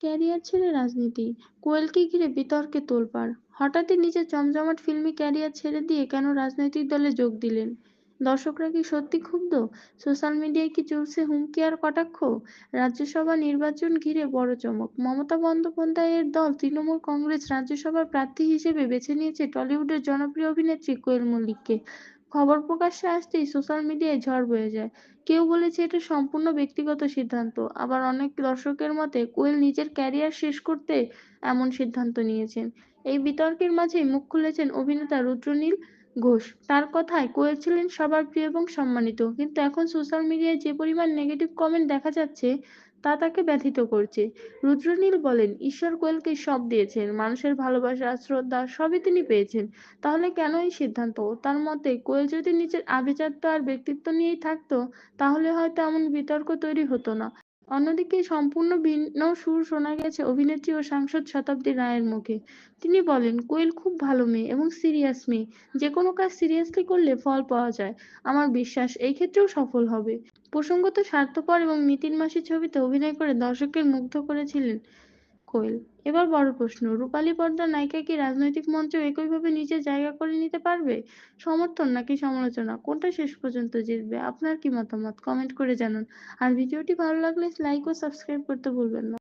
Career ছেড়ে রাজনীতি, কোয়েলকে ঘিরে বিতর্কে তোলপাড়। হঠাৎই নিজের জমজমাট ফিল্মি ক্যারিয়ার ছেড়ে দিয়ে কেন রাজনৈতিক দলে যোগ দিলেন? দর্শকরা কি সত্যি ক্ষুব্ধ? সোশ্যাল মিডিয়ায় কি চলছে হুমকি আর কটাক্ষ? রাজ্যসভা নির্বাচন ঘিরে বড় চমক, মমতা বন্দ্যোপাধ্যায়ের দল তৃণমূল কংগ্রেস রাজ্যসভার প্রার্থী হিসেবে বেছে নিয়েছে টলিউডের জনপ্রিয় অভিনেত্রী কোয়েল মল্লিককে। খবর প্রকাশ্যে আসতেই সোশ্যাল মিডিয়ায় ঝড় বয়ে যায়। কেউ বলেছে এটা সম্পূর্ণ ব্যক্তিগত সিদ্ধান্ত, আবার অনেক দর্শকের মতে কোয়েল নিজের ক্যারিয়ার শেষ করতে এমন সিদ্ধান্ত নিয়েছেন। এই বিতর্কের মাঝেই মুখ খুলেছেন অভিনেতা রুদ্রনীল ঘোষ। তার কথায় কোয়েল ছিলেন সবার প্রিয় এবং সম্মানিত, কিন্তু এখন সোশ্যাল মিডিয়ায় যে পরিমাণ নেগেটিভ কমেন্ট দেখা যাচ্ছে তা তাকে ব্যথিত করছে। রুদ্রনীল বলেন, ঈশ্বর কোয়েলকে সব দিয়েছেন, মানুষের ভালোবাসা শ্রদ্ধা সবই তিনি পেয়েছেন, তাহলে কেন এই সিদ্ধান্ত? তার মতে কোয়েল যদি নিজের আভিজাত্য আর ব্যক্তিত্ব নিয়েই থাকতো তাহলে হয়তো এমন বিতর্ক তৈরি হতো না। অন্যদিকে সম্পূর্ণ ভিন্ন সুর শোনা গেছে অভিনেত্রী ও সাংসদ শতাব্দী রায়ের মুখে। তিনি বলেন, কোয়েল খুব ভালো মেয়ে এবং সিরিয়াস মেয়ে, যে কোনো কাজ সিরিয়াসলি করলে ফল পাওয়া যায়। আমার বিশ্বাস এই ক্ষেত্রেও সফল হবে। প্রসঙ্গত, স্বার্থপর এবং নিতিন মাসি ছবিতে অভিনয় করে দর্শকদের মুগ্ধ করেছিলেন কোয়েল। এবার বড় প্রশ্ন, রূপালী পর্দার নায়িকা কি রাজনৈতিক মঞ্চেও একইভাবে নিজের জায়গা করে নিতে পারবে? সমর্থন নাকি সমালোচনা, কোনটা শেষ পর্যন্ত জিতবে? আপনার কি মতামত? কমেন্ট করে জানান। আর ভিডিওটি ভালো লাগলে লাইক ও সাবস্ক্রাইব করতে ভুলবেন না।